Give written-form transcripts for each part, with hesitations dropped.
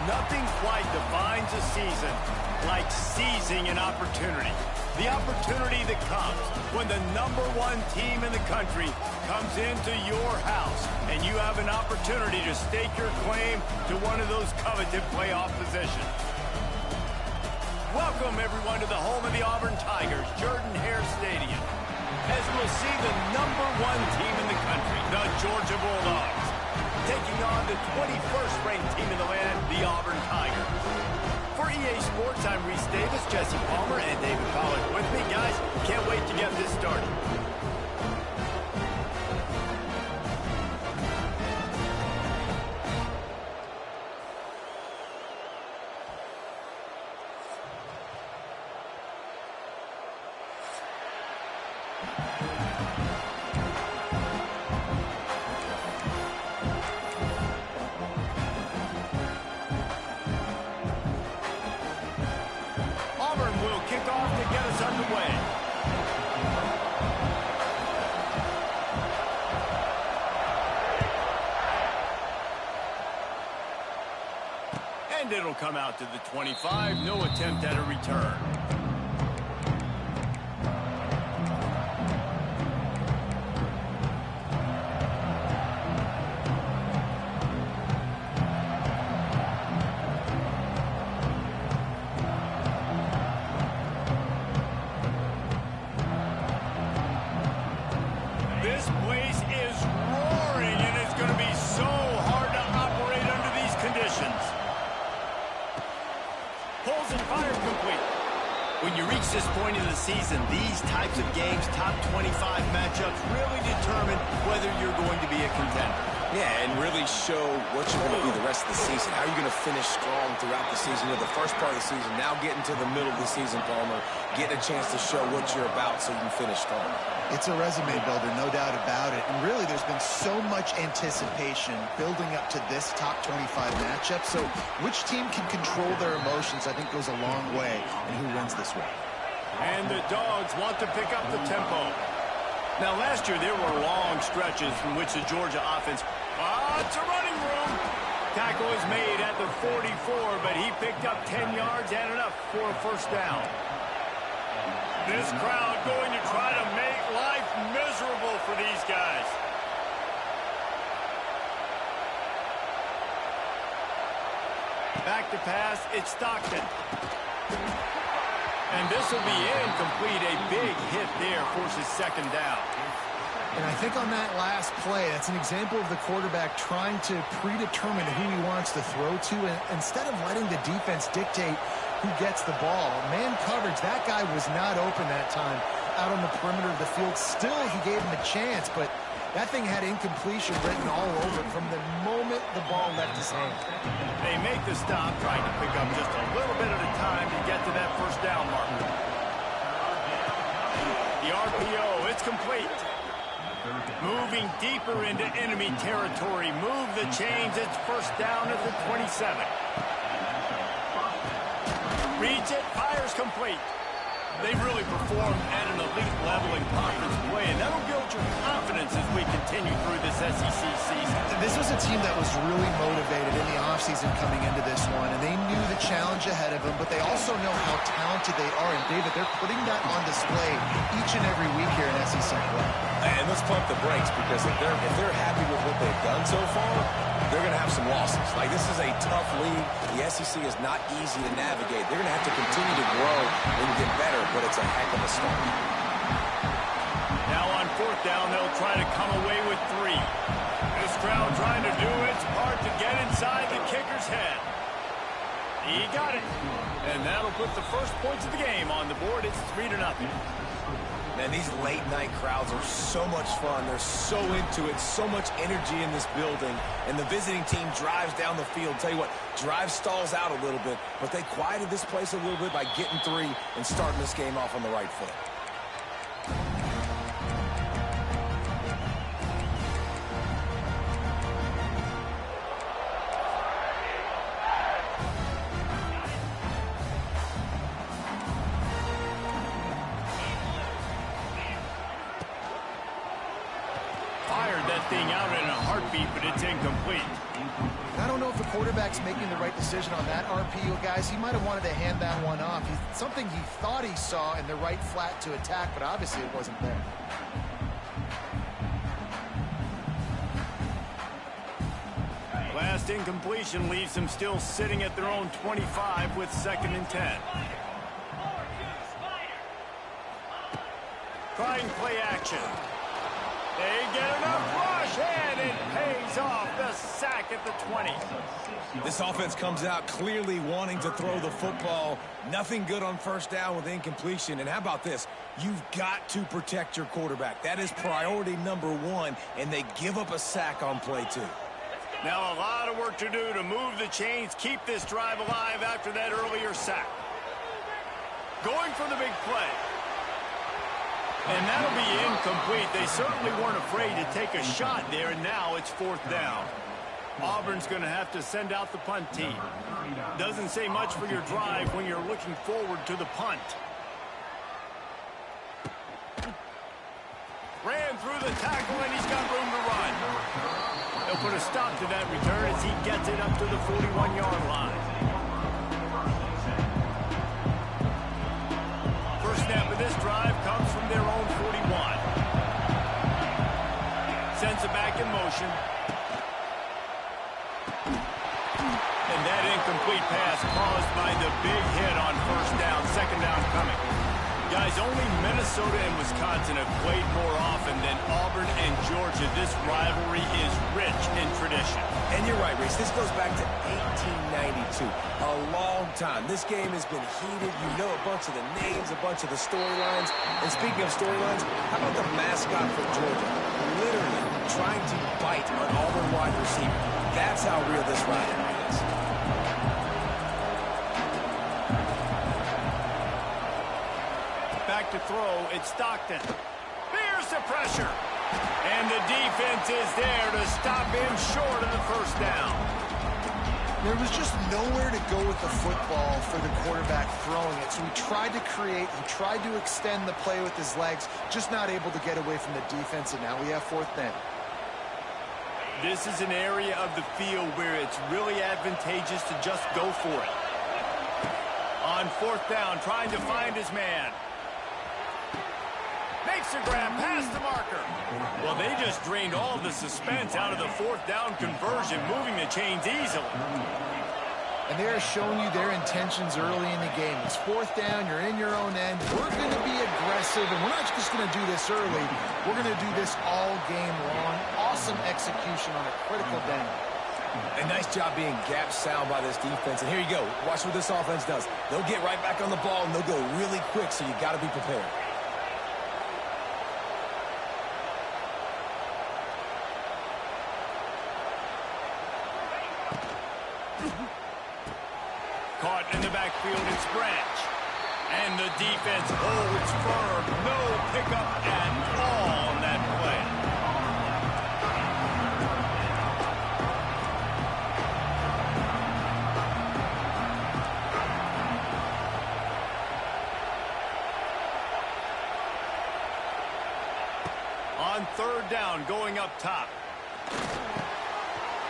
Nothing quite defines a season like seizing an opportunity. The opportunity that comes when the #1 team in the country comes into your house and you have an opportunity to stake your claim to one of those coveted playoff positions. Welcome, everyone, to the home of the Auburn Tigers, Jordan-Hare Stadium, as we'll see the #1 team in the country, the Georgia Bulldogs, taking on the 21st ranked team in the land, the Auburn Tigers. For EA Sports, I'm Reese Davis, Jesse Palmer, and David Pollack with me. Guys, can't wait to get this started. And it'll come out to the 25. No attempt at a return. This place is roaring, and it's going to be so hard to operate under these conditions. Pulls and fire complete. When you reach this point in the season, these types of games, top 25 matchups, really determine whether you're going to be a contender. Yeah, and really show what you're going to be the rest of the season. How are you going to finish strong throughout the season? You're the first part of the season, now getting to the middle of the season, Palmer. Getting a chance to show what you're about so you can finish strong. It's a resume builder, no doubt about it. And really, there's been so much anticipation building up to this top 25 matchup. So which team can control their emotions, I think, goes a long way in who wins this one. And the Dogs want to pick up the tempo. Now, last year, there were long stretches in which the Georgia offense... it's a running room. Tackle is made at the 44, but he picked up 10 yards and enough for a first down. This crowd going to try to make life miserable for these guys. Back to pass, it's Stockton. And this will be incomplete. A big hit there forces second down. And I think on that last play, that's an example of the quarterback trying to predetermine who he wants to throw to. And instead of letting the defense dictate who gets the ball. Man coverage, that guy was not open that time out on the perimeter of the field. Still, he gave him a chance, but that thing had incompletion written all over it from the moment the ball left his hand. They make the stop, trying to pick up just a little bit at a time to get to that first down mark. The RPO, it's complete. Moving deeper into enemy territory. Move the chains. It's first down at the 27. Reads it. Fires complete. They've really performed at an elite level in conference play, and that'll build your confidence as we continue through this SEC season. This was a team that was really motivated in the offseason coming into this one, and they knew the challenge ahead of them, but they also know how talented they are. And, David, they're putting that on display each and every week here in SEC play. And let's pump the brakes, because if they're happy with what they've done so far, they're going to have some losses. Like, this is a tough league. The SEC is not easy to navigate. They're going to have to continue to grow and get better, but it's a heck of a start. Now on fourth down, they'll try to come away with 3. This crowd trying to do its part to get inside the kicker's head. He got it. And that'll put the first points of the game on the board. It's 3-0. Man, these late-night crowds are so much fun. They're so into it, so much energy in this building. And the visiting team drives down the field. Tell you what, drive stalls out a little bit, but they quieted this place a little bit by getting 3 and starting this game off on the right foot. Thing out in a heartbeat, but it's incomplete. I don't know if the quarterback's making the right decision on that RPO, guys. He might have wanted to hand that one off. Something he thought he saw in the right flat to attack, but obviously it wasn't there. Last incompletion leaves them still sitting at their own 25 with 2nd and 10. Trying play action. They get enough rush, and it pays off. The sack at the 20. This offense comes out clearly wanting to throw the football. Nothing good on first down with incompletion. And how about this? You've got to protect your quarterback. That is priority number 1, and they give up a sack on play 2. Now a lot of work to do to move the chains, keep this drive alive after that earlier sack. Going for the big play. And that'll be incomplete. They certainly weren't afraid to take a shot there, and now it's 4th down. Auburn's going to have to send out the punt team. Doesn't say much for your drive when you're looking forward to the punt. Ran through the tackle, and he's got room to run. They'll put a stop to that return as he gets it up to the 41-yard line. First snap of this drive comes from their own 41. Sends it back in motion. And that incomplete pass caused by the big hit on first down. 2nd down coming. Guys, only Minnesota and Wisconsin have played more often than Auburn and Georgia. This rivalry is rich in tradition. And you're right, Reese. This goes back to 1892. A long time. This game has been heated. You know a bunch of the names, a bunch of the storylines. And speaking of storylines, how about the mascot for Georgia? Literally trying to bite an Auburn wide receiver. That's how real this rivalry is. Back to throw, it's Stockton. Here's the pressure. And the defense is there to stop him short of the first down. There was just nowhere to go with the football for the quarterback throwing it. So he tried to create, he tried to extend the play with his legs, just not able to get away from the defense, and now we have 4th down. This is an area of the field where it's really advantageous to just go for it. On 4th down, trying to find his man. Makes a grab past the marker. Well, they just drained all the suspense out of the 4th down conversion, moving the chains easily. And they're showing you their intentions early in the game. It's 4th down, you're in your own end. We're going to be aggressive, and we're not just going to do this early. We're going to do this all game long. Awesome execution on a critical down. And nice job being gap sound by this defense. And here you go. Watch what this offense does. They'll get right back on the ball, and they'll go really quick, so you got to be prepared. Caught in the backfield, it's Branch. And the defense holds firm. No pickup at all on that play. On third down, going up top.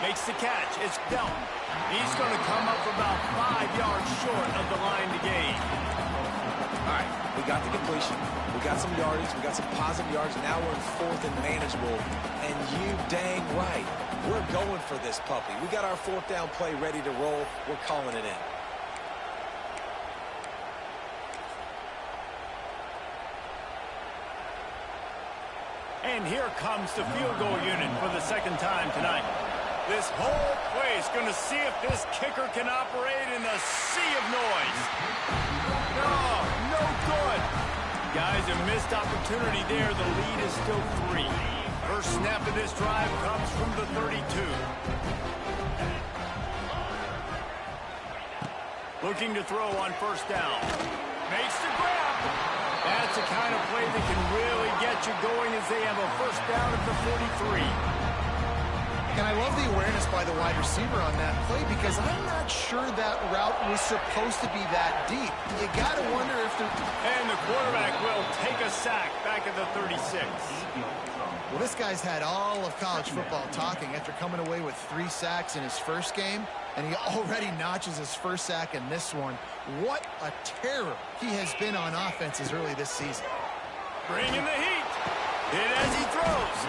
Makes the catch. It's Delton. He's going to come up about 5 yards short of the line to gain. All right, we got the completion. We got some yardage. We got some positive yards. Now we're in fourth and manageable. And you dang right. We're going for this puppy. We got our fourth down play ready to roll. We're calling it in. And here comes the field goal unit for the second time tonight. This whole place going to see if this kicker can operate in a sea of noise. No good. Guys, a missed opportunity there. The lead is still 3. First snap of this drive comes from the 32. Looking to throw on first down. Makes the grab. That's the kind of play that can really get you going as they have a first down at the 43. And I love the awareness by the wide receiver on that play because I'm not sure that route was supposed to be that deep. You got to wonder if the... And the quarterback will take a sack back at the 36. Well, this guy's had all of college football talking after coming away with 3 sacks in his first game, and he already notches his first sack in this one. What a terror he has been on offense as early this season. Bringing the heat. Hit as he throws.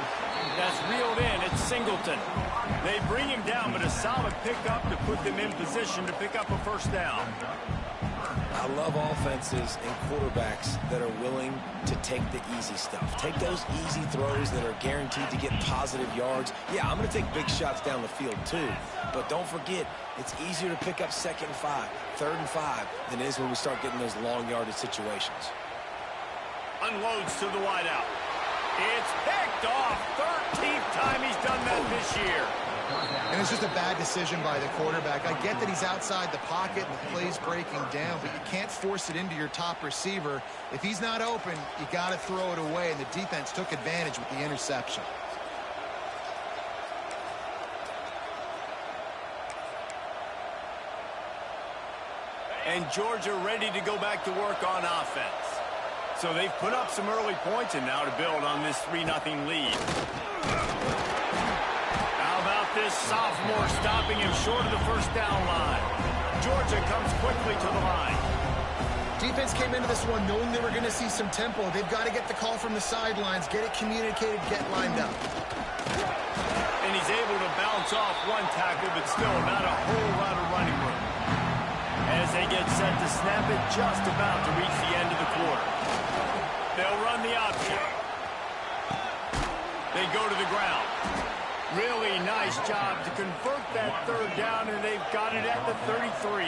That's reeled in. It's Singleton. They bring him down, but a solid pickup to put them in position to pick up a first down. I love offenses and quarterbacks that are willing to take the easy stuff. Take those easy throws that are guaranteed to get positive yards. Yeah, I'm going to take big shots down the field too. But don't forget, it's easier to pick up 2nd and 5, 3rd and 5 than it is when we start getting those long yardage situations. Unloads to the wideout. It's picked off. 13th time he's done that this year. And it's just a bad decision by the quarterback. I get that he's outside the pocket and the play's breaking down, but you can't force it into your top receiver. If he's not open, you got to throw it away, and the defense took advantage with the interception. And Georgia ready to go back to work on offense. So they've put up some early points and now to build on this 3-0 lead. How about this sophomore stopping him short of the first down line? Georgia comes quickly to the line. Defense came into this one knowing they were going to see some tempo. They've got to get the call from the sidelines, get it communicated, get lined up. And he's able to bounce off one tackle, but still not a whole lot of running room. As they get set to snap it, just about to reach the end of the quarter. They'll run the option. They go to the ground. Really nice job to convert that 3rd down, and they've got it at the 33.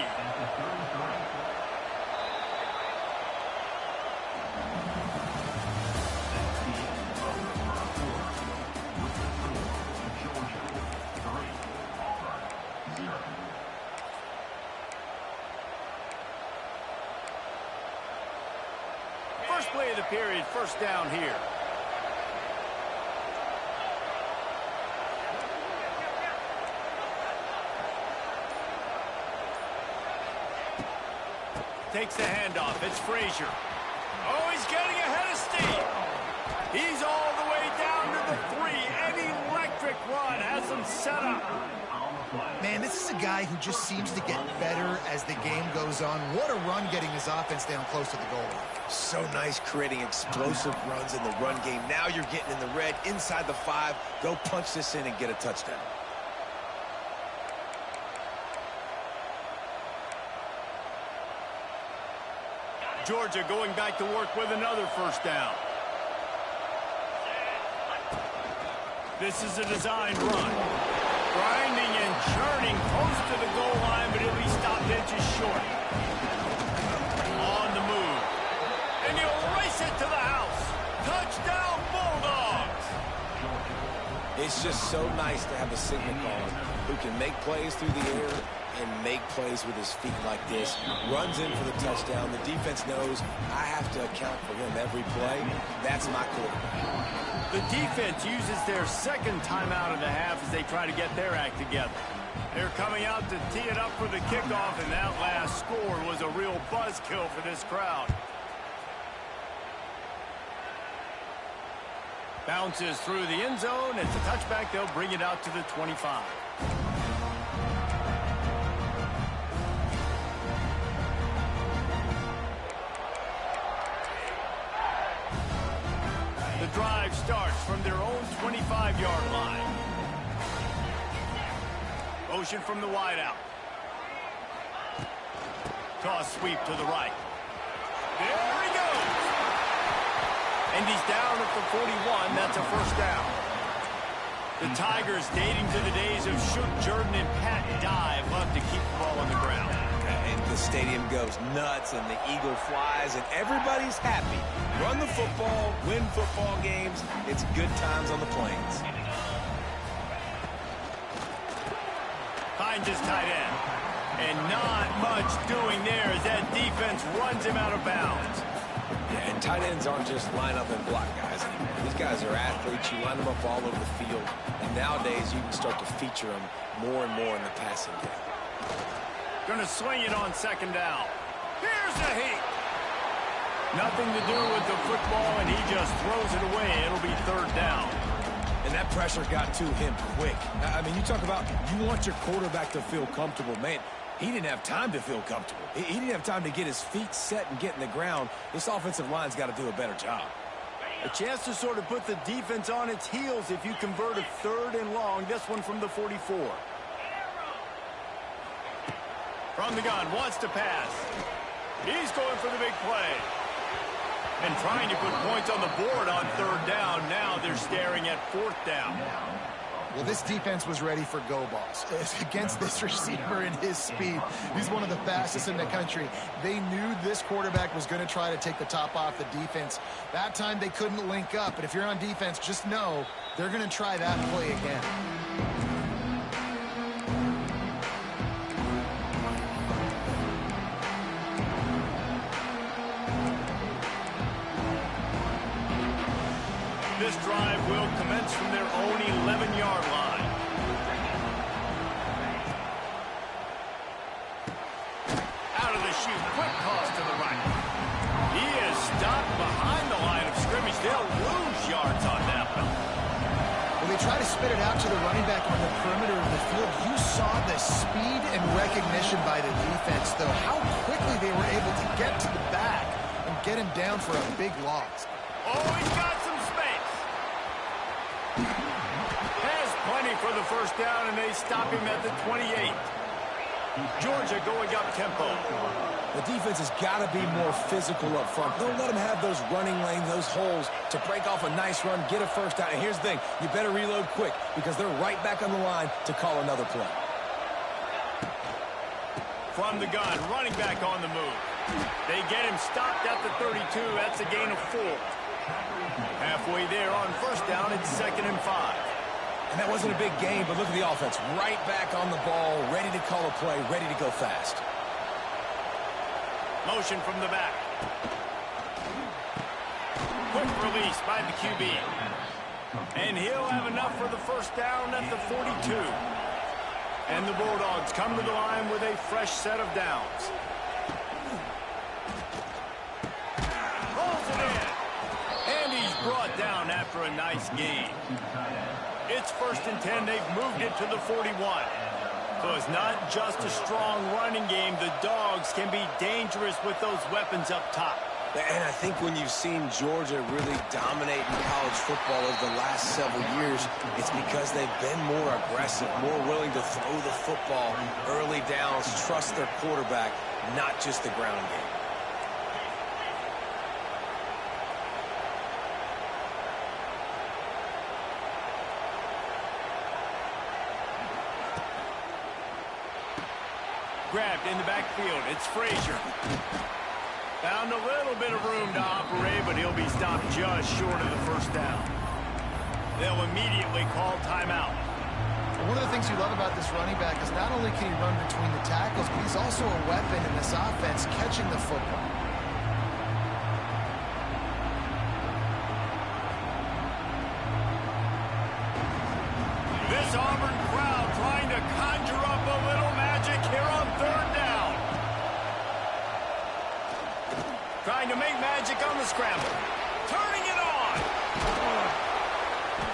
First play of the period, first down here. Takes the handoff. It's Frazier. Oh, he's getting ahead of steam. He's all the way down to the 3. An electric run has him set up. Man, this is a guy who just seems to get better as the game goes on. What a run getting his offense down close to the goal line. So nice creating explosive runs in the run game. Now you're getting in the red, inside the 5. Go punch this in and get a touchdown. Georgia going back to work with another first down. This is a designed run. Grinding and churning close to the goal line, but he'll be stopped inches short. On the move. And he'll race it to the house. Touchdown, Bulldogs! It's just so nice to have a signal caller who can make plays through the air and make plays with his feet like this. Runs in for the touchdown. The defense knows I have to account for him every play. That's my quarterback. The defense uses their second timeout of the half as they try to get their act together. They're coming out to tee it up for the kickoff, and that last score was a real buzzkill for this crowd. Bounces through the end zone. It's a touchback. They'll bring it out to the 25. The drive starts from their own 25-yard line. Motion from the wideout. Toss sweep to the right. There he goes. And he's down at the 41. That's a first down. The Tigers, dating to the days of Shook Jordan and Pat Dye, love to keep the ball on the ground. And the stadium goes nuts, and the eagle flies, and everybody's happy. Run the football, win football games. It's good times on the plains. Finds his tight end. And not much doing there as that defense runs him out of bounds. Yeah, and tight ends aren't just line up and block guys anymore. These guys are athletes. You line them up all over the field. And nowadays, you can start to feature them more and more in the passing game. Gonna swing it on second down. Here's the heat. Nothing to do with the football, and he just throws it away. It'll be third down. And that pressure got to him quick. I mean, you talk about you want your quarterback to feel comfortable. Man, he didn't have time to feel comfortable. He didn't have time to get his feet set and get in the ground. This offensive line's got to do a better job. A chance to sort of put the defense on its heels if you convert a third and long. This one from the 44. From the gun, wants to pass. He's going for the big play. And trying to put points on the board on third down. Now they're staring at fourth down. Well, this defense was ready for go balls. Against this receiver and his speed, he's one of the fastest in the country. They knew this quarterback was going to try to take the top off the defense. That time they couldn't link up, but if you're on defense, just know they're going to try that play again. This drive will commence from their own 11-yard line. Out of the chute, quick toss to the right. He is stopped behind the line of scrimmage. They'll lose yards on that one. When they try to spit it out to the running back on the perimeter of the field, you saw the speed and recognition by the defense, though. How quickly they were able to get to the back and get him down for a big loss. Oh, he's got some space. Has plenty for the first down, and they stop him at the 28. Georgia going up tempo. The defense has got to be more physical up front. Don't let them have those running lanes, those holes to break off a nice run, get a first down. And here's the thing, you better reload quick because they're right back on the line to call another play. From the gun, running back on the move. They get him stopped at the 32. That's a gain of 4. Halfway there on first down, it's 2nd and 5. And that wasn't a big game, but look at the offense. Right back on the ball, ready to call a play, ready to go fast. Motion from the back. Quick release by the QB. And he'll have enough for the first down at the 42. And the Bulldogs come to the line with a fresh set of downs. Rolls it in. And he's brought down after a nice gain. It's 1st and 10. They've moved it to the 41. So it's not just a strong running game. The Dogs can be dangerous with those weapons up top. And I think when you've seen Georgia really dominate in college football over the last several years, it's because they've been more aggressive, more willing to throw the football early downs, trust their quarterback, not just the ground game. Grabbed in the backfield. It's Frazier. Found a little bit of room to operate, but he'll be stopped just short of the first down. They'll immediately call timeout. One of the things you love about this running back is not only can he run between the tackles, but he's also a weapon in this offense catching the football. This Auburn crowd trying to conjure up a little magic here on third down. Trying to make magic on the scramble. Turning it on.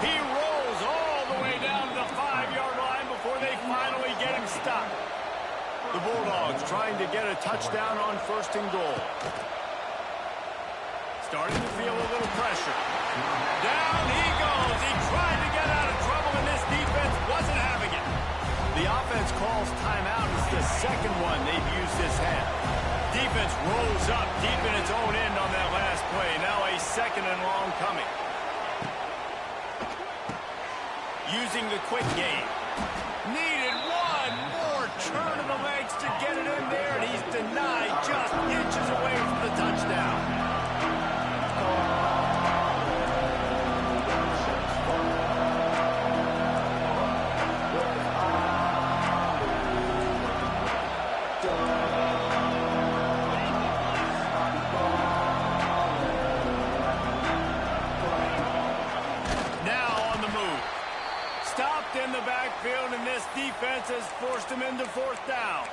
He rolls all the way down to the 5-yard line before they finally get him stopped. The Bulldogs trying to get a touchdown on 1st and goal. Starting to feel a little pressure. Down he goes. He tried to get out of trouble, and this defense wasn't having it. The offense calls timeout. It's the second one they've used this half. Defense rolls up deep in its own end on that last play. Now a 2nd and long coming. Using the quick game. Needed one more turn of the legs to get it in there, and he's denied just inches away from the touchdown. In the backfield, and this defense has forced him into 4th down.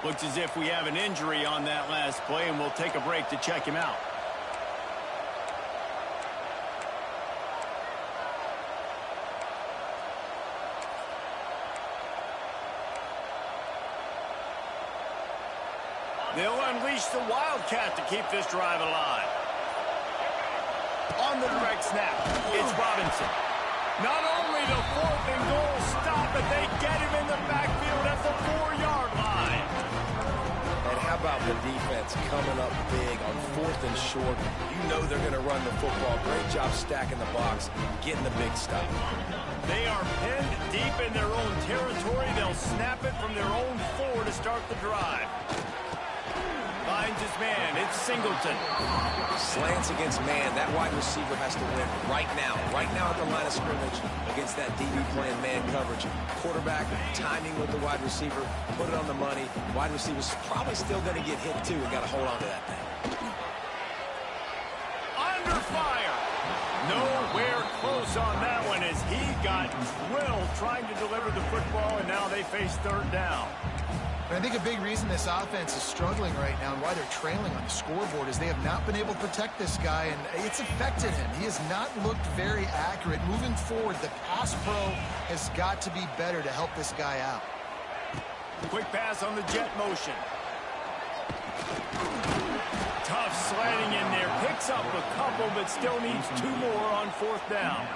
Looks as if we have an injury on that last play, and we'll take a break to check him out. They'll unleash the Wildcat to keep this drive alive. On the direct snap, it's Robinson. Not only the 4th and goal stop, but they get him in the backfield at the 4-yard line. And how about the defense coming up big on 4th and short? You know they're going to run the football. Great job stacking the box, getting the big stop. They are pinned deep in their own territory. They'll snap it from their own 4 to start the drive. Finds his man. It's Singleton. Slants against man. That wide receiver has to win right now. Right now at the line of scrimmage against that DB playing man coverage. Quarterback timing with the wide receiver. Put it on the money. Wide receiver's probably still going to get hit too and got to hold on to that thing. Under fire. Nowhere close on that one as he got drilled trying to deliver the football, and now they face 3rd down. And I think a big reason this offense is struggling right now and why they're trailing on the scoreboard is they have not been able to protect this guy, and it's affected him. He has not looked very accurate. Moving forward, the pass pro has got to be better to help this guy out. Quick pass on the jet motion. Tough sliding in there. Picks up a couple, but still needs 2 more on 4th down.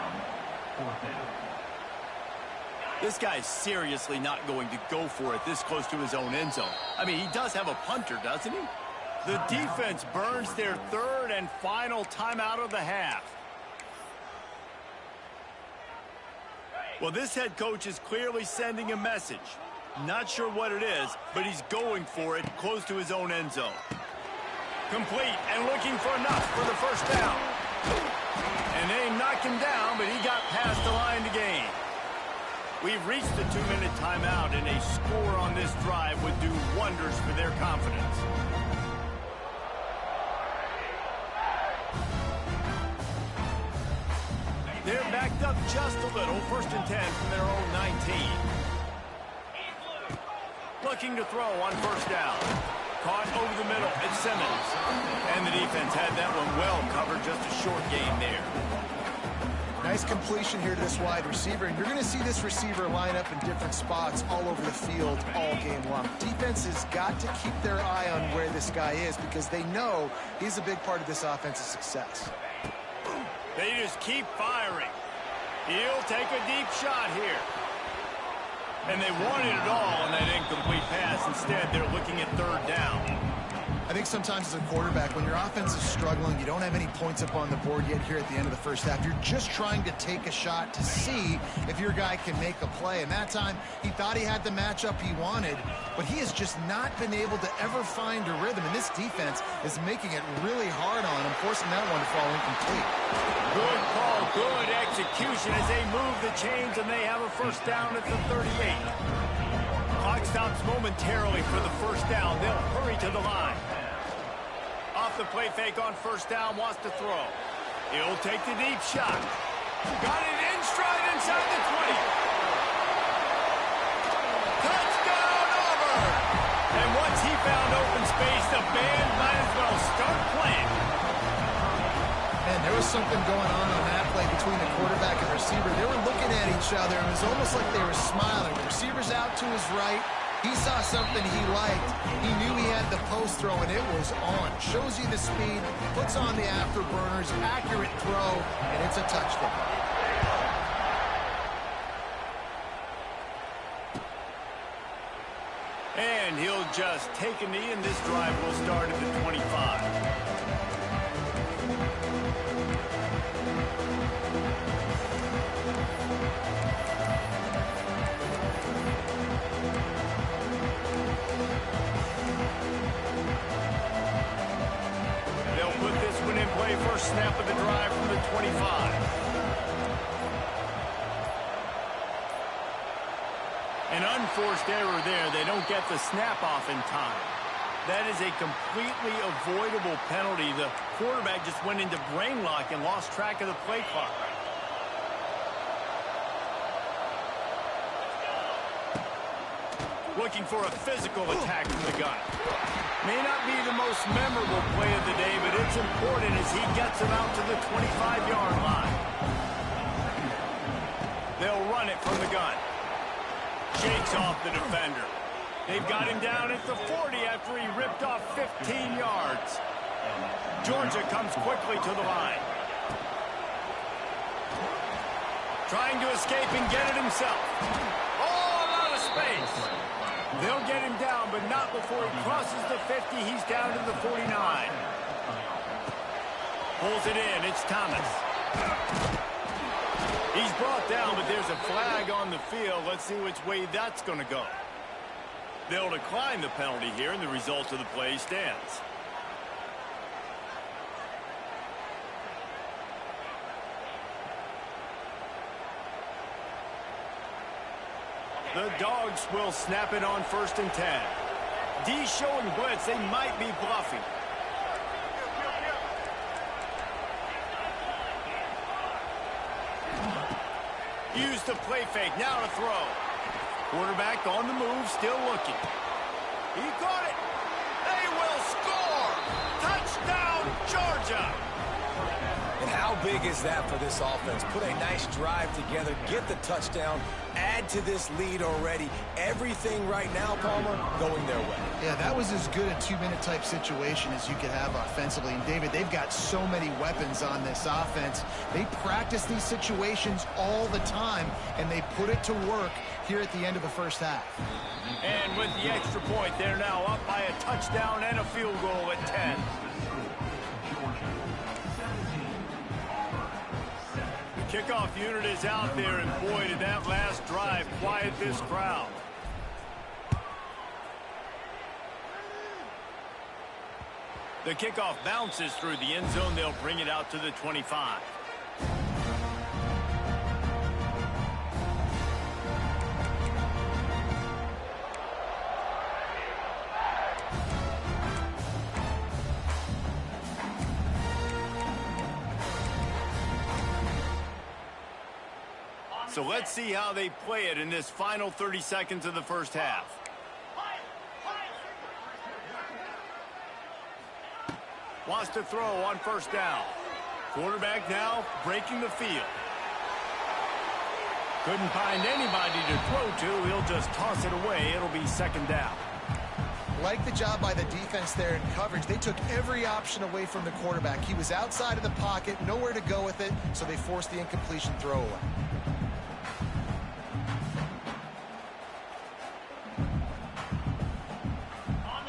This guy's seriously not going to go for it this close to his own end zone. I mean, he does have a punter, doesn't he? The defense burns their 3rd and final timeout of the half. Well, this head coach is clearly sending a message. Not sure what it is, but he's going for it close to his own end zone. Complete and looking for enough for the 1st down. And they knock him down, but he got past the line to gain. We've reached the 2-minute timeout, and a score on this drive would do wonders for their confidence. They're backed up just a little. 1st and 10 from their own 19. Looking to throw on 1st down. Caught over the middle. It's Simmons. And the defense had that one well covered. Just a short gain there. Nice completion here to this wide receiver, and you're going to see this receiver line up in different spots all over the field all game long. Defense has got to keep their eye on where this guy is because they know he's a big part of this offense's success. They just keep firing. He'll take a deep shot here. And they wanted it all on that incomplete pass. Instead, they're looking at 3rd down. I think sometimes as a quarterback, when your offense is struggling, you don't have any points up on the board yet here at the end of the first half. You're just trying to take a shot to see if your guy can make a play. And that time, he thought he had the matchup he wanted, but he has just not been able to ever find a rhythm. And this defense is making it really hard on him, forcing that one to fall incomplete. Good call, good execution as they move the chains, and they have a first down at the 38. Clock stops momentarily for the first down. They'll hurry to the line. Off the play fake on first down, wants to throw. He'll take the deep shot. Got it in stride inside the 20. Touchdown, Auburn! And once he found open space, the band might as well start playing. Man, there was something going on that play between the quarterback and receiver. They were looking at each other. It was almost like they were smiling. The receiver's out to his right. He saw something he liked. He knew he had the post throw, and it was on. Shows you the speed, puts on the afterburners, accurate throw, and it's a touchdown. And he'll just take a knee, and this drive will start at the 25. First snap of the drive from the 25. An unforced error there. They don't get the snap off in time. That is a completely avoidable penalty. The quarterback just went into brain lock and lost track of the play clock. Looking for a physical attack from the gun. May not be the most memorable play of the day, but it's important as he gets him out to the 25-yard line. They'll run it from the gun. Shakes off the defender. They've got him down at the 40 after he ripped off 15 yards. Georgia comes quickly to the line. Trying to escape and get it himself. Oh, a lot of space. They'll get him down, but not before he crosses the 50. He's down to the 49. Pulls it in. It's Thomas. He's brought down, but there's a flag on the field. Let's see which way that's going to go. They'll decline the penalty here, and the result of the play stands. The Dogs will snap it on 1st and 10. D showing blitz. They might be bluffing. Use the play fake. Now to throw. Quarterback on the move, still looking. He caught it. They will score. Touchdown, Georgia. And how big is that for this offense? Put a nice drive together, get the touchdown, add to this lead already. Everything right now, Palmer, going their way. Yeah, that was as good a 2-minute type situation as you could have offensively. And, David, they've got so many weapons on this offense. They practice these situations all the time, and they put it to work here at the end of the first half. And with the extra point, they're now up by a touchdown and a field goal at 10. Kickoff unit is out there, and boy, did that last drive quiet this crowd. The kickoff bounces through the end zone. They'll bring it out to the 25. So let's see how they play it in this final 30 seconds of the first half. Wants to throw on 1st down. Quarterback now breaking the field. Couldn't find anybody to throw to. He'll just toss it away. It'll be 2nd down. Like the job by the defense there in coverage. They took every option away from the quarterback. He was outside of the pocket, nowhere to go with it, so they forced the incompletion throw away.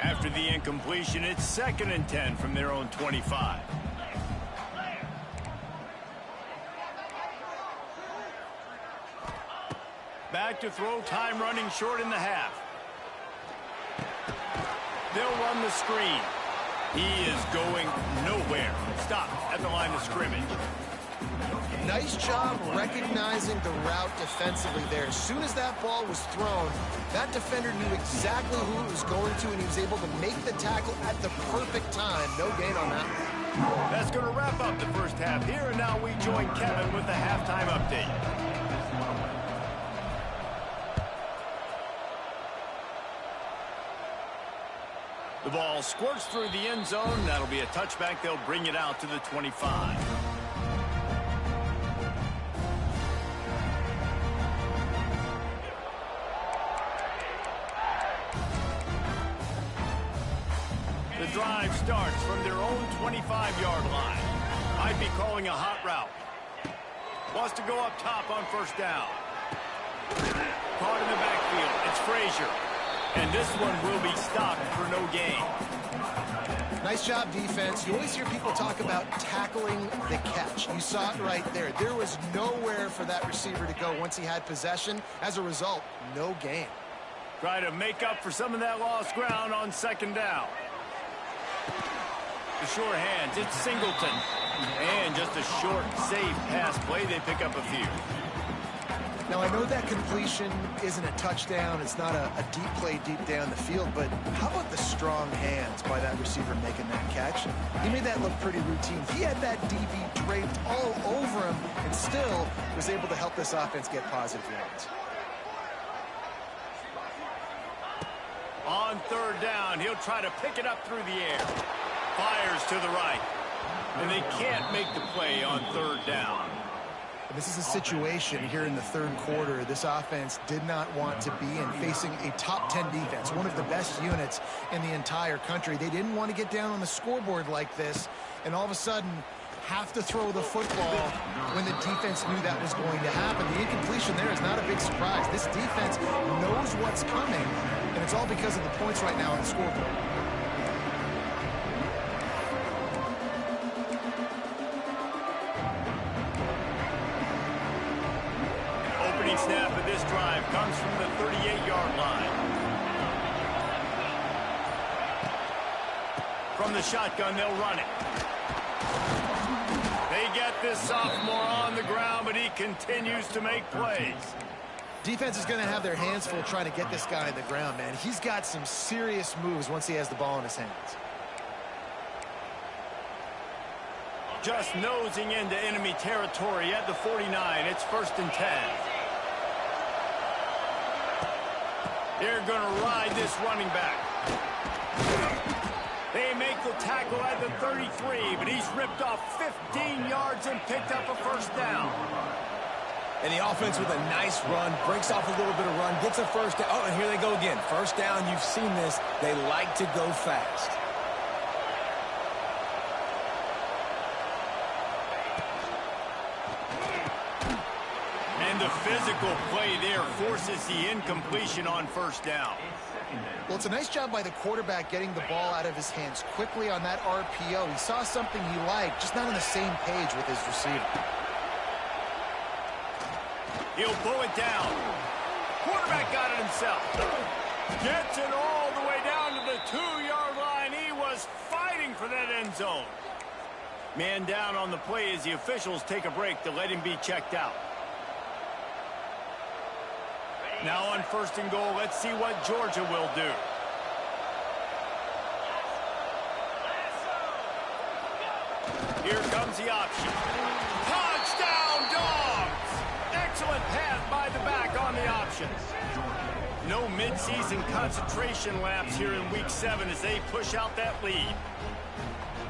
After After the incompletion, it's 2nd and 10 from their own 25. Back to throw, time running short in the half. They'll run the screen. He is going nowhere. Stop at the line of scrimmage. Nice job recognizing the route defensively there. As soon as that ball was thrown, that defender knew exactly who it was going to, and he was able to make the tackle at the perfect time. No gain on that one. That's going to wrap up the first half here, and now we join Kevin with the halftime update. The ball squirts through the end zone. That'll be a touchback. They'll bring it out to the 25. The drive starts from their own 25-yard line. Might be calling a hot route. Wants to go up top on first down. Caught in the backfield. It's Frazier. And this one will be stopped for no gain. Nice job, defense. You always hear people talk about tackling the catch. You saw it right there. There was nowhere for that receiver to go once he had possession. As a result, no gain. Try to make up for some of that lost ground on 2nd down. The short hands, it's Singleton. And just a short, safe pass play. They pick up a few. Now, I know that completion isn't a touchdown. It's not a deep play deep down the field, but how about the strong hands by that receiver making that catch? He made that look pretty routine. He had that DB draped all over him and still was able to help this offense get positive yards. On 3rd down, he'll try to pick it up through the air. Fires to the right. And they can't make the play on 3rd down. This is a situation here in the 3rd quarter this offense did not want to be in, facing a top 10 defense, one of the best units in the entire country. They didn't want to get down on the scoreboard like this and all of a sudden have to throw the football when the defense knew that was going to happen. The incompletion there is not a big surprise. This defense knows what's coming, and it's all because of the points right now on the scoreboard. Snap of this drive comes from the 38-yard line. From the shotgun, they'll run it. They get this sophomore on the ground, but he continues to make plays. Defense is going to have their hands full trying to get this guy on the ground, man. He's got some serious moves once he has the ball in his hands. Just nosing into enemy territory at the 49. It's 1st and 10. They're going to ride this running back. They make the tackle at the 33, but he's ripped off 15 yards and picked up a 1st down. And the offense with a nice run, breaks off a little bit of run, gets a 1st down. Oh, and here they go again. 1st down, you've seen this. They like to go fast. And the physical play there forces the incompletion on 1st down. Well, it's a nice job by the quarterback getting the ball out of his hands quickly on that RPO. He saw something he liked, just not on the same page with his receiver. He'll pull it down. Quarterback got it himself. Gets it all the way down to the 2-yard line. He was fighting for that end zone. Man down on the play as the officials take a break to let him be checked out. Now on 1st and goal, let's see what Georgia will do. Here comes the option. Touchdown, Dogs! Excellent pass by the back on the option. No midseason concentration laps here in Week 7 as they push out that lead.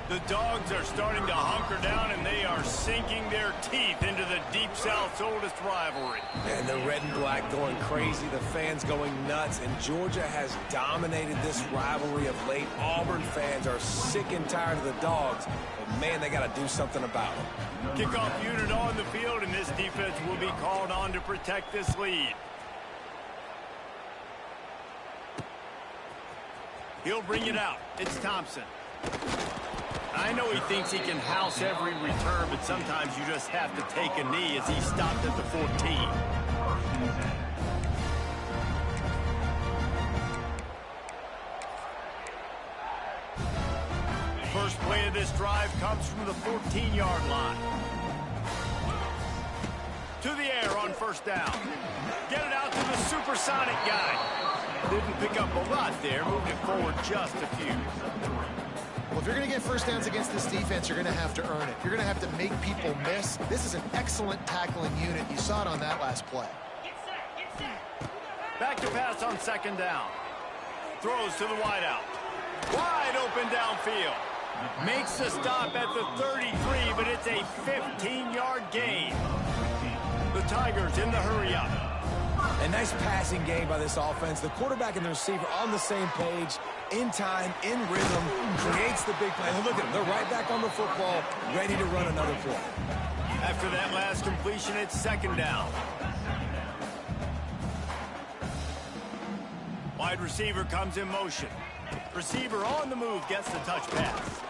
The Dogs are starting to hunker down, and they are sinking their teeth into the Deep South's oldest rivalry. And the red and black going crazy, the fans going nuts, and Georgia has dominated this rivalry of late. Auburn fans are sick and tired of the Dogs, but man, they got to do something about it. Kickoff unit on the field, and this defense will be called on to protect this lead. He'll bring it out. It's Thompson. I know he thinks he can house every return, but sometimes you just have to take a knee as he stopped at the 14. First play of this drive comes from the 14-yard line. To the air on first down. Get it out to the supersonic guy. Didn't pick up a lot there, moved it forward just a few. Well, if you're going to get first downs against this defense, you're going to have to earn it. You're going to have to make people miss. This is an excellent tackling unit. You saw it on that last play. Back to pass on second down. Throws to the wideout. Wide open downfield. Makes the stop at the 33, but it's a 15-yard gain. The Tigers in the hurry-up. A nice passing game by this offense. The quarterback and the receiver on the same page, in time, in rhythm, creates the big play. And look at them. They're right back on the football, ready to run another play. After that last completion, it's second down. Wide receiver comes in motion. Receiver on the move gets the touch pass.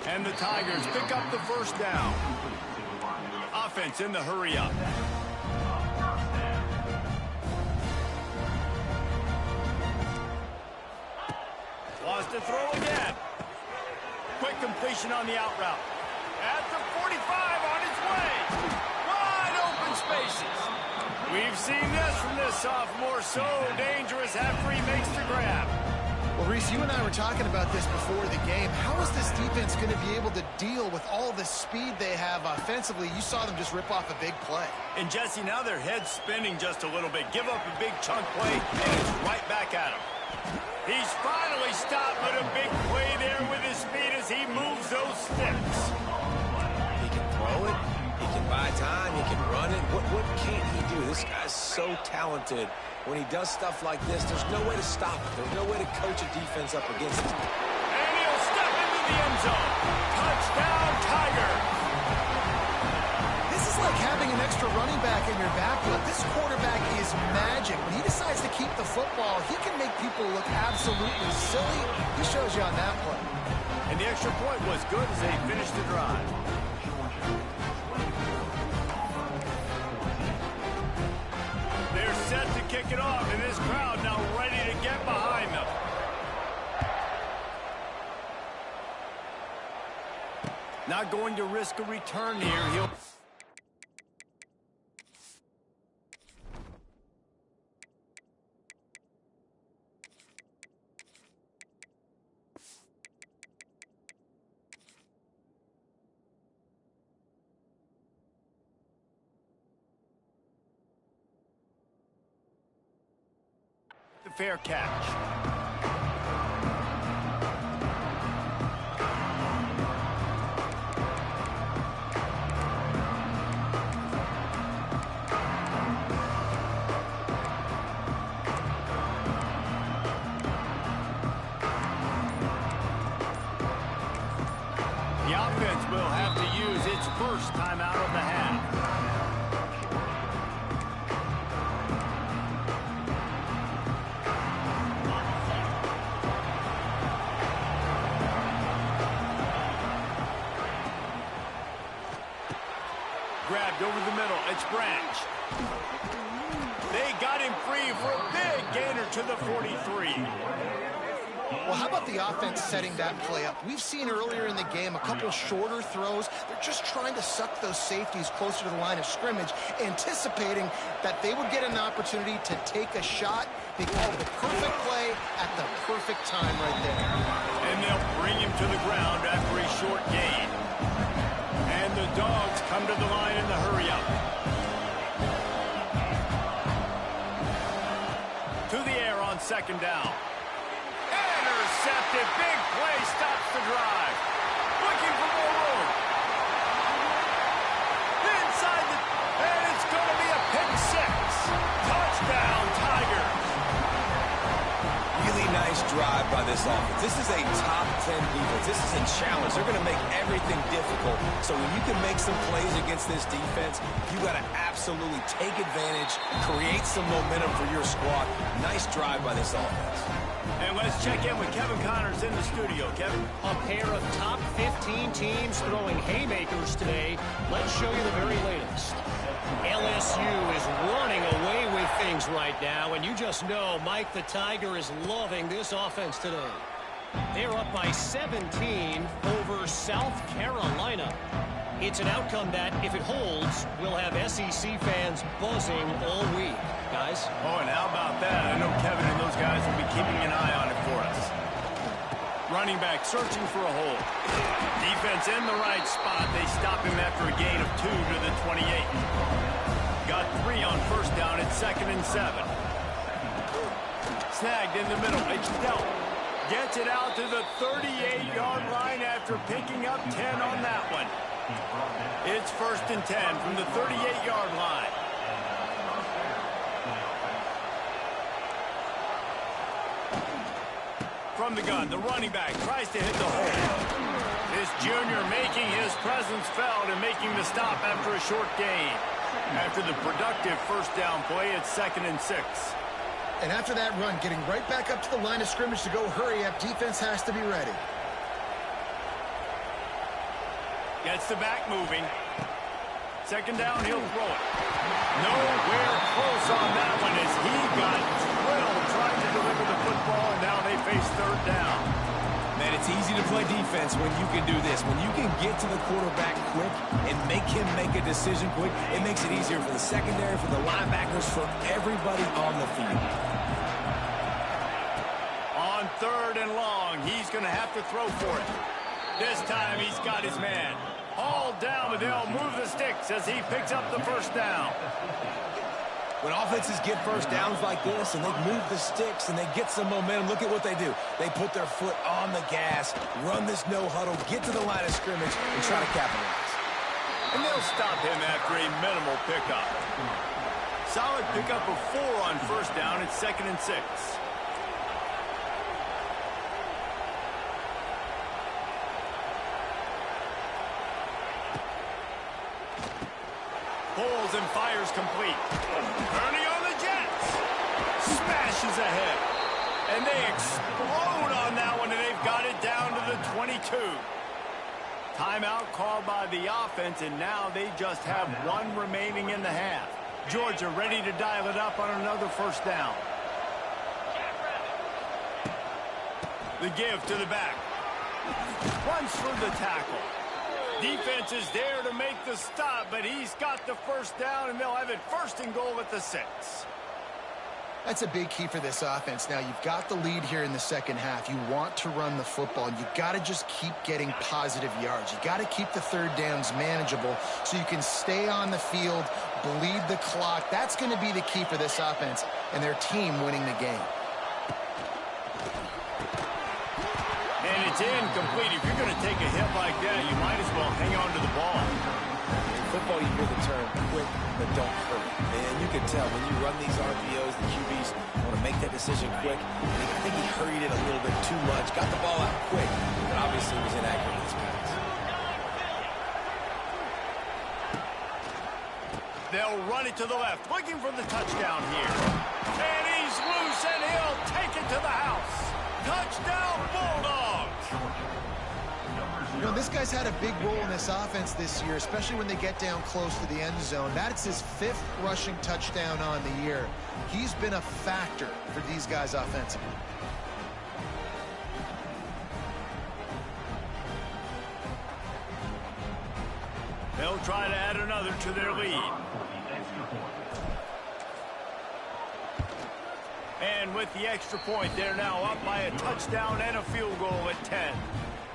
And the Tigers pick up the first down. Offense in the hurry-up. Wants to throw again. Quick completion on the out route. At the 45 on its way. Wide open spaces. We've seen this from this sophomore. So dangerous after he makes the grab. Well, Reese, you and I were talking about this before the game. How is this defense going to be able to deal with all the speed they have offensively? You saw them just rip off a big play. And, Jesse, now their head's spinning just a little bit. Give up a big chunk play, and it's right back at him. He's finally stopped with a big play there with his speed as he moves those sticks. He can throw it. He can buy time. He can run it. What can't he do? This guy's so talented. When he does stuff like this, there's no way to stop it. There's no way to coach a defense up against it. And he'll step into the end zone. Touchdown, Tigers. This is like having an extra running back in your backfield. This quarterback is magic. When he decides to keep the football, he can make people look absolutely silly. He shows you on that play. And the extra point was good as they finished the drive. They're set to kick it off, and this crowd now ready to get behind them. Not going to risk a return here. He'll... The fair catch. The offense will have to use its first timeout of the half. Grabbed over the middle. It's Branch. They got him free for a big gainer to the 43. Well, how about the offense setting that play up? We've seen earlier in the game a couple shorter throws. They're just trying to suck those safeties closer to the line of scrimmage, anticipating that they would get an opportunity to take a shot. They call the perfect play at the perfect time right there. And they'll bring him to the ground after a short gain. And the Dogs come to the line in the hurry-up. To the air on second down. Intercepted. Big play stops the drive. Looking for more room. Inside the... And it's going to be a pick six. Touchdown, Tigers. Really nice drive by this offense. This is a top 10 defense. This is a challenge. They're going to make everything difficult. So when you can make some plays against this defense, you got to absolutely take advantage, create some momentum for your squad. Nice drive by this offense. And let's check in with Kevin Connors in the studio. Kevin? A pair of top 15 teams throwing haymakers today. Let's show you the very latest. LSU is running away with things right now, and you just know Mike the Tiger is loving this offense today. They're up by 17 over South Carolina. It's an outcome that, if it holds, will have SEC fans buzzing all week. Guys? Oh, and how about that? I know Kevin and those guys will be keeping an eye on it for us. Running back searching for a hole. Defense in the right spot. They stop him after a gain of 2 to the 28. Got 3 on first down at 2nd and 7. Snagged in the middle. It's dealt. Gets it out to the 38-yard line after picking up 10 on that one. It's 1st and 10 from the 38-yard line. From the gun, the running back tries to hit the hole. This junior making his presence felt and making the stop after a short gain. After the productive first down play, it's 2nd and 6. And after that run, getting right back up to the line of scrimmage to go hurry up, defense has to be ready. Gets the back moving. 2nd down, he'll throw it. Nowhere close on that one as he got drilled trying to deliver the football, and now they face 3rd down. Man, it's easy to play defense when you can do this. When you can get to the quarterback quick and make him make a decision quick, it makes it easier for the secondary, for the linebackers, for everybody on the field. On 3rd and long, he's going to have to throw for it. This time he's got his man. Hauled down, but they'll move the sticks as he picks up the first down. When offenses get first downs like this and they move the sticks and they get some momentum, look at what they do. They put their foot on the gas, run this no huddle, get to the line of scrimmage, and try to capitalize. And they'll stop him after a minimal pickup. Solid pickup of 4 on first down. It's 2nd and 6. Pulls and fires complete. Ernie on the Jets. Smashes ahead. And they explode on that one, and they've got it down to the 22. Timeout called by the offense, and now they just have 1 remaining in the half. Georgia ready to dial it up on another first down. The give to the back. Runs for the tackle. Defense is there to make the stop, but he's got the first down, and they'll have it 1st and goal at the 6. That's a big key for this offense. Now, you've got the lead here in the second half. You want to run the football, and you've got to just keep getting positive yards. You've got to keep the 3rd downs manageable so you can stay on the field, bleed the clock. That's going to be the key for this offense and their team winning the game. And it's incomplete. If you're going to take a hit like that, you might as well hang on to the ball. In football, you hear the term quick, but don't hurry. And you can tell when you run these RPOs, the QBs want to make that decision quick. I think he hurried it a little bit too much, got the ball out quick, but obviously was inaccurate in his pass. They'll run it to the left, looking for the touchdown here. And he's loose, and he'll take it to the house. Touchdown, Bulldogs! You know, this guy's had a big role in this offense this year, especially when they get down close to the end zone. That's his 5th rushing touchdown on the year. He's been a factor for these guys offensively. They'll try to add another to their lead. And with the extra point, they're now up by a touchdown and a field goal at 10.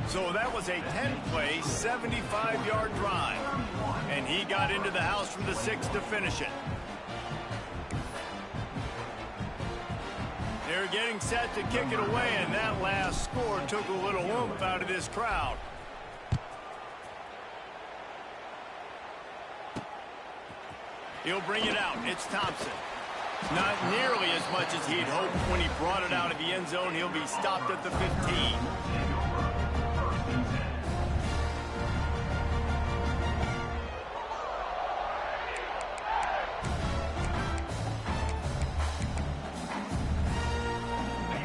So that was a 10-play, 75-yard drive. And he got into the house from the 6 to finish it. They're getting set to kick it away, and that last score took a little oomph out of this crowd. He'll bring it out. It's Thompson. Not nearly as much as he'd hoped when he brought it out of the end zone. He'll be stopped at the 15.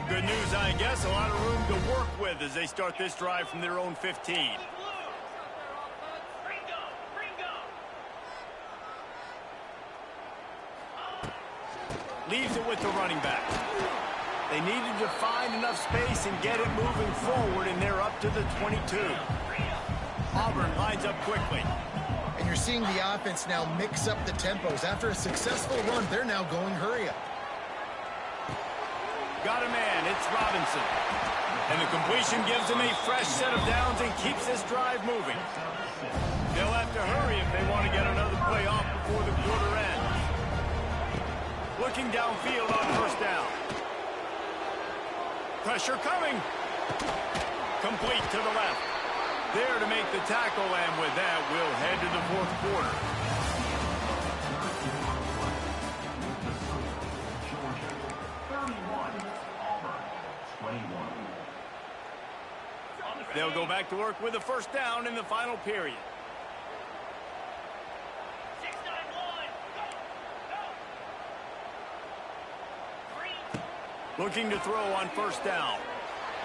Good news I guess a lot of room to work with as they start this drive from their own 15. Leaves it with the running back. They needed to find enough space and get it moving forward, and they're up to the 22. Auburn lines up quickly. And you're seeing the offense now mix up the tempos. After a successful run, they're now going hurry up. Got a man, it's Robinson. And the completion gives them a fresh set of downs and keeps this drive moving. They'll have to hurry if they want to get another play off before the quarter ends. Looking downfield on first down. Pressure coming. Complete to the left. There to make the tackle, and with that, we'll head to the fourth quarter. They'll go back to work with a first down in the final period. Looking to throw on first down.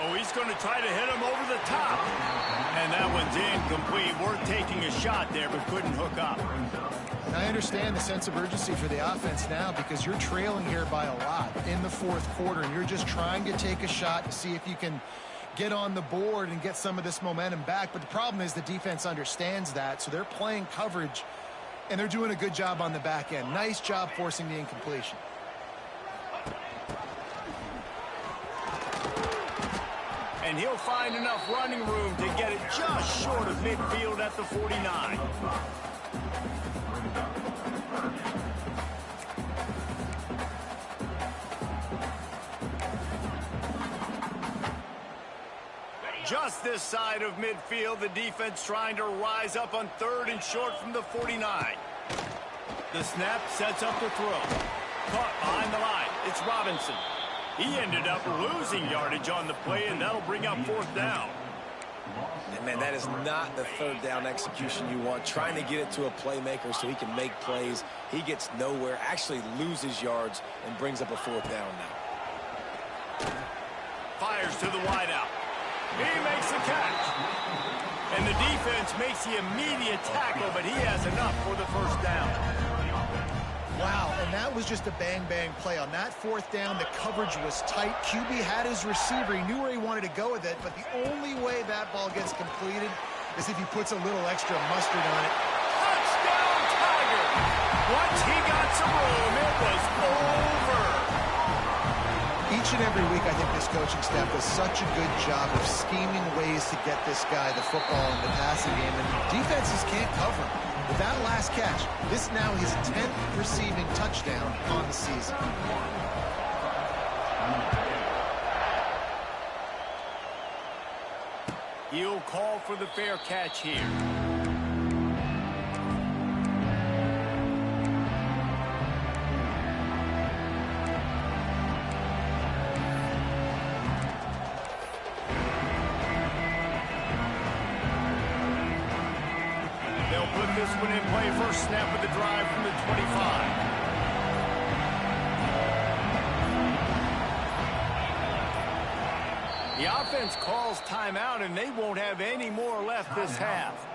Oh, he's going to try to hit him over the top. And that one's incomplete. We're taking a shot there, but couldn't hook up. And I understand the sense of urgency for the offense now because you're trailing here by a lot in the fourth quarter, and you're just trying to take a shot to see if you can get on the board and get some of this momentum back. But the problem is the defense understands that, so they're playing coverage, and they're doing a good job on the back end. Nice job forcing the incompletion. And he'll find enough running room to get it just short of midfield at the 49. Just this side of midfield, the defense trying to rise up on third and short from the 49. The snap sets up the throw. Caught behind the line. It's Robinson. He ended up losing yardage on the play, and that'll bring up fourth down. And, man, that is not the third down execution you want. Trying to get it to a playmaker so he can make plays. He gets nowhere, actually loses yards, and brings up a fourth down now. Fires to the wideout. He makes the catch. And the defense makes the immediate tackle, but he has enough for the first down. Wow, and that was just a bang-bang play. On that fourth down, the coverage was tight. QB had his receiver. He knew where he wanted to go with it, but the only way that ball gets completed is if he puts a little extra mustard on it. Touchdown, Tiger! Once he got some room, it was over. Each and every week, I think this coaching staff does such a good job of scheming ways to get this guy the football in the passing game, and defenses can't cover him. With that last catch, this now his 10th receiving touchdown on the season. He'll call for the fair catch here. Put this one in play. First snap of the drive from the 25. The offense calls timeout, and they won't have any more left this half.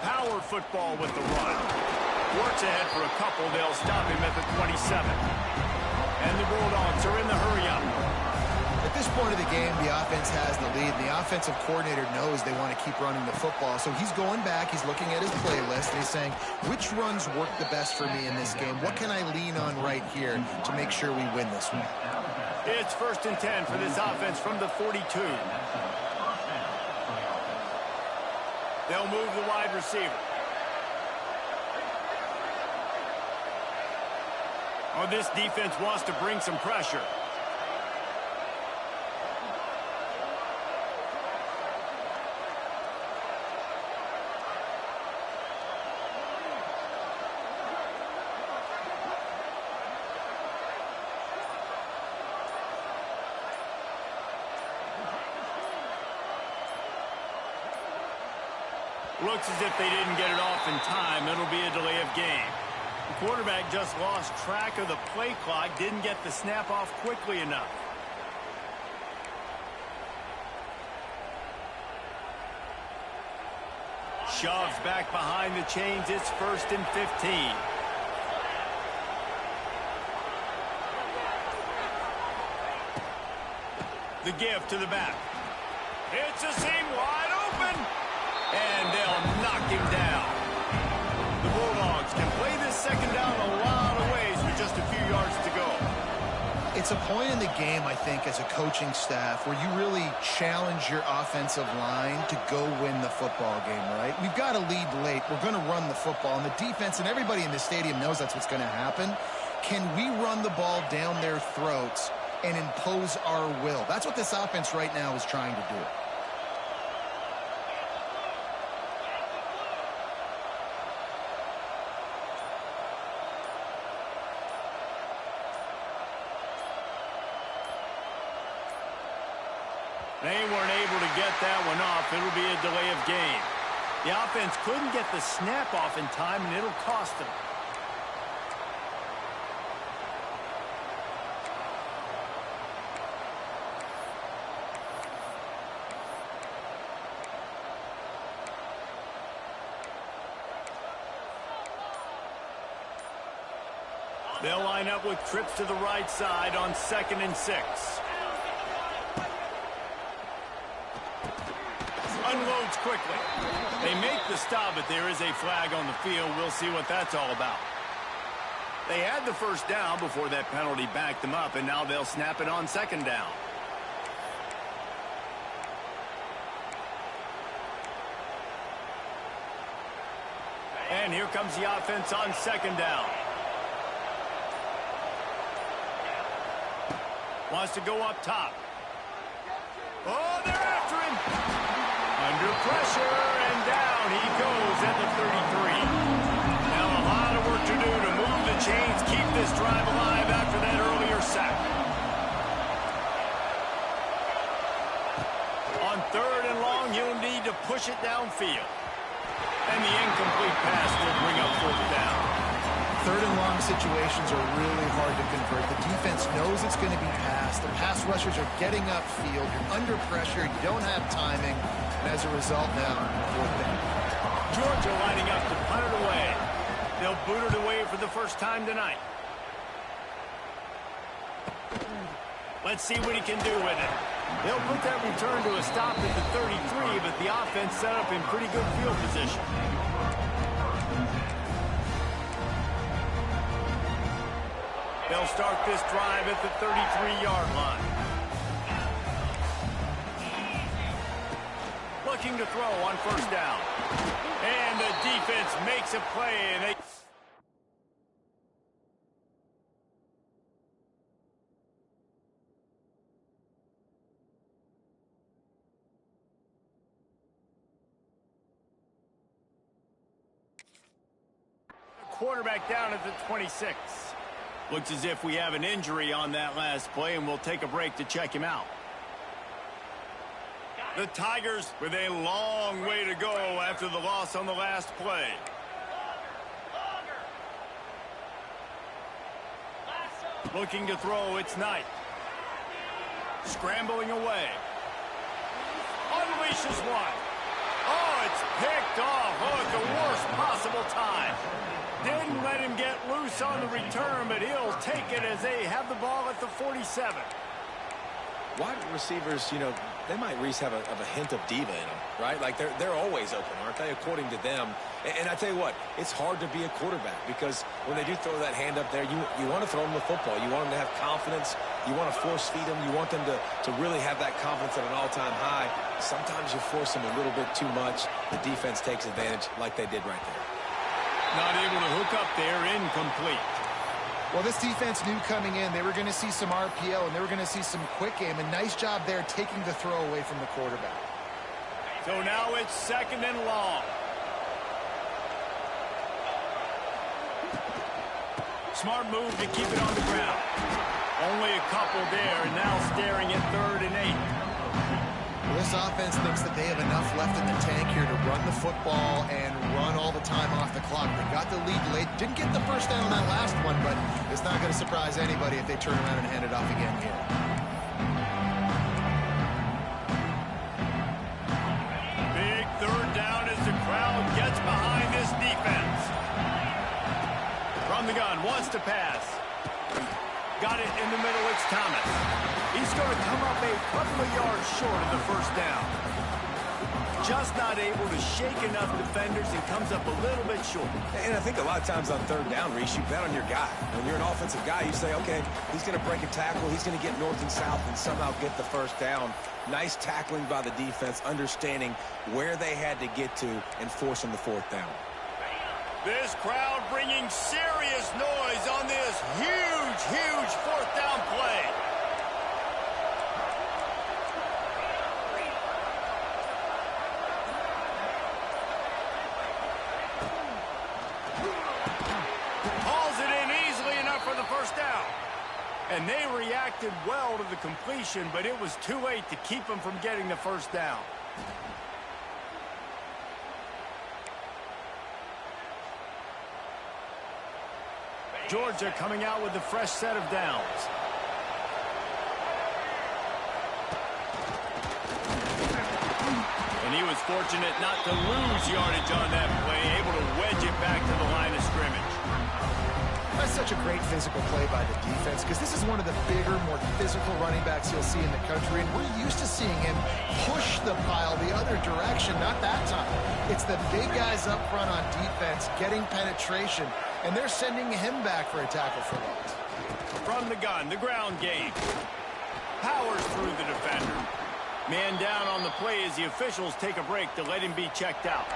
Power football with the run. Works ahead for a couple. They'll stop him at the 27. And the Bulldogs are in the hurry-up. At this point of the game, the offense has the lead. The offensive coordinator knows they want to keep running the football. So he's going back. He's looking at his playlist. And he's saying, which runs work the best for me in this game? What can I lean on right here to make sure we win this one? It's 1st and 10 for this offense from the 42. They'll move the wide receiver. Oh, this defense wants to bring some pressure. Looks as if they didn't get it off in time. It'll be a delay of game. The quarterback just lost track of the play clock, didn't get the snap off quickly enough. Shoves back behind the chains. It's 1st and 15. The give to the back. It's a seam wide open. And they'll knock him down. The Bulldogs can play this second down a lot of ways with just a few yards to go. It's a point in the game, I think, as a coaching staff where you really challenge your offensive line to go win the football game, right? We've got to lead late. We're going to run the football. And the defense and everybody in the stadium knows that's what's going to happen. Can we run the ball down their throats and impose our will? That's what this offense right now is trying to do. They weren't able to get that one off. It'll be a delay of game. The offense couldn't get the snap off in time, and it'll cost them. They'll line up with trips to the right side on 2nd and 6. Unloads quickly. They make the stop, but there is a flag on the field. We'll see what that's all about. They had the first down before that penalty backed them up, and now they'll snap it on 2nd down. And here comes the offense on 2nd down. Wants to go up top. Oh, they're after him. Under pressure, and down he goes at the 33. Now a lot of work to do to move the chains, keep this drive alive after that earlier sack. On 3rd and long, he'll need to push it downfield. And the incomplete pass will bring up 4th down. 3rd and long situations are really hard to convert. The defense knows it's going to be passed. The pass rushers are getting upfield. You're under pressure. You don't have timing. And as a result now, 4th down. Georgia lining up to punt it away. They'll boot it away for the first time tonight. Let's see what he can do with it. They'll put that return to a stop at the 33, but the offense set up in pretty good field position. They'll start this drive at the 33-yard line. Looking to throw on 1st down. And the defense makes a play, and they... Quarterback down at the 26. Looks as if we have an injury on that last play, and we'll take a break to check him out. The Tigers with a long way to go after the loss on the last play. Looking to throw, it's Knight. Scrambling away. Unleashes one. Oh, it's picked off. Oh, at the worst possible time. Didn't let him get loose on the return, but he'll take it as they have the ball at the 47. Wide receivers, you know, they might at least have a hint of diva in them, right? Like they're always open, aren't they, according to them? And I tell you what, it's hard to be a quarterback because when they do throw that hand up there, you want to throw them the football. You want them to have confidence. You want to force feed them. You want them to really have that confidence at an all-time high. Sometimes you force them a little bit too much. The defense takes advantage like they did right there. Not able to hook up there, incomplete. Well, this defense knew coming in they were going to see some RPO and they were going to see some quick game. A nice job there taking the throw away from the quarterback. So now it's 2nd and long. Smart move to keep it on the ground. Only a couple there, and now staring at 3rd and 8. This offense thinks that they have enough left in the tank here to run the football and run all the time off the clock. They got the lead late. Didn't get the first down on that last one, but it's not going to surprise anybody if they turn around and hand it off again here. Big third down as the crowd gets behind this defense. From the gun, wants to pass. Got it in the middle, it's Thomas. He's going to come up a couple of yards short of the first down. Just not able to shake enough defenders and comes up a little bit short. And I think a lot of times on third down, Reese, you bet on your guy. When you're an offensive guy, you say, okay, he's going to break a tackle, he's going to get north and south and somehow get the first down. Nice tackling by the defense, understanding where they had to get to and forcing the fourth down. This crowd bringing serious noise on this huge fourth down play. Hauls it in easily enough for the first down. And they reacted well to the completion, but it was too late to keep them from getting the first down. Georgia coming out with a fresh set of downs. And he was fortunate not to lose yardage on that play, able to wedge it back to the line of scrimmage. That's such a great physical play by the defense because this is one of the bigger, more physical running backs you'll see in the country, and we're used to seeing him push the pile the other direction. Not that time. It's the big guys up front on defense getting penetration, and they're sending him back for a tackle for loss. From the gun, the ground game. Powers through the defender. Man down on the play as the officials take a break to let him be checked out.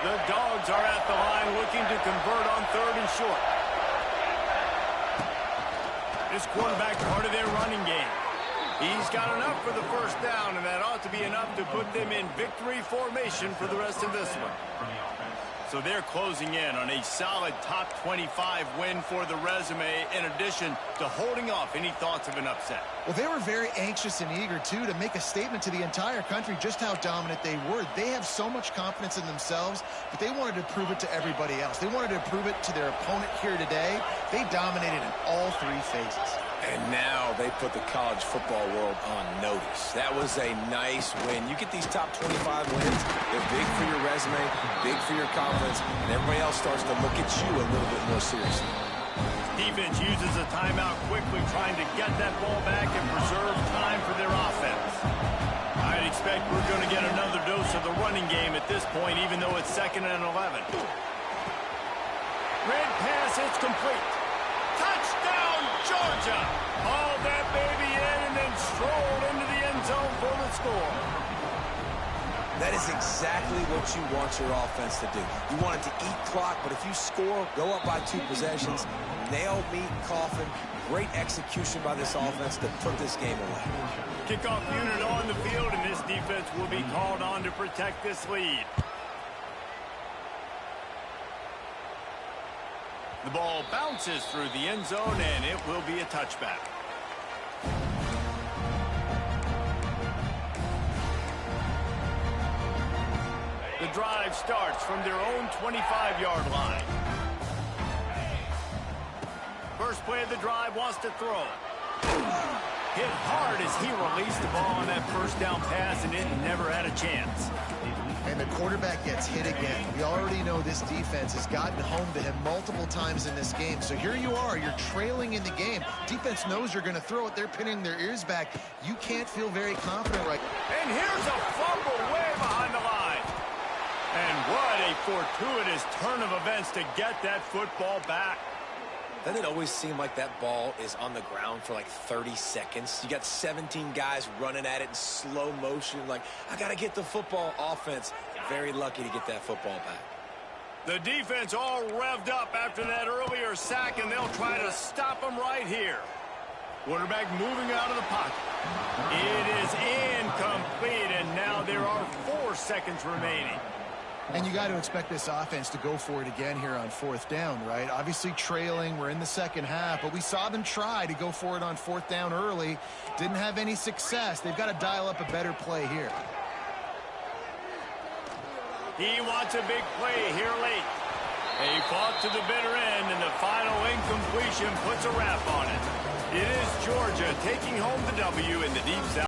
The Dogs are at the line looking to convert on third and short. This quarterback part of their running game. He's got enough for the first down, and that ought to be enough to put them in victory formation for the rest of this one. So they're closing in on a solid top 25 win for the resume, in addition to holding off any thoughts of an upset. Well, they were very anxious and eager, too, to make a statement to the entire country just how dominant they were. They have so much confidence in themselves, but they wanted to prove it to everybody else. They wanted to prove it to their opponent here today. They dominated in all three phases. And now they put the college football world on notice. That was a nice win. You get these top 25 wins, they're big for your resume, big for your confidence, and everybody else starts to look at you a little bit more seriously. Defense uses a timeout quickly, trying to get that ball back and preserve time for their offense. I'd expect we're going to get another dose of the running game at this point, even though it's 2nd and 11. Red pass, it's complete. Touchdown, Georgia! Hauled that baby in and then strolled into the end zone for the score. That is exactly what you want your offense to do. You want it to eat clock, but if you score, go up by 2 possessions, nail, meet, coffin. Great execution by this offense to put this game away. Kickoff unit on the field, and this defense will be called on to protect this lead. The ball bounces through the end zone, and it will be a touchback. The drive starts from their own 25-yard line. First play of the drive, wants to throw. Hit hard as he released the ball on that first down pass, and it never had a chance. And the quarterback gets hit again. We already know this defense has gotten home to him multiple times in this game. So here you are, you're trailing in the game. Defense knows you're going to throw it. They're pinning their ears back. You can't feel very confident right now. And here's a fumble way behind the line. And what a fortuitous turn of events to get that football back. Doesn't it always seem like that ball is on the ground for like 30 seconds? You got 17 guys running at it in slow motion. Like, I got to get the football. Offense, very lucky to get that football back. The defense all revved up after that earlier sack, and they'll try to stop them right here. Quarterback moving out of the pocket. It is incomplete, and now there are 4 seconds remaining. And you got to expect this offense to go for it again here on fourth down, right? Obviously trailing, we're in the second half, but we saw them try to go for it on fourth down early. Didn't have any success. They've got to dial up a better play here. He wants a big play here late. And he fought to the bitter end, and the final incompletion puts a wrap on it. It is Georgia taking home the W in the Deep South.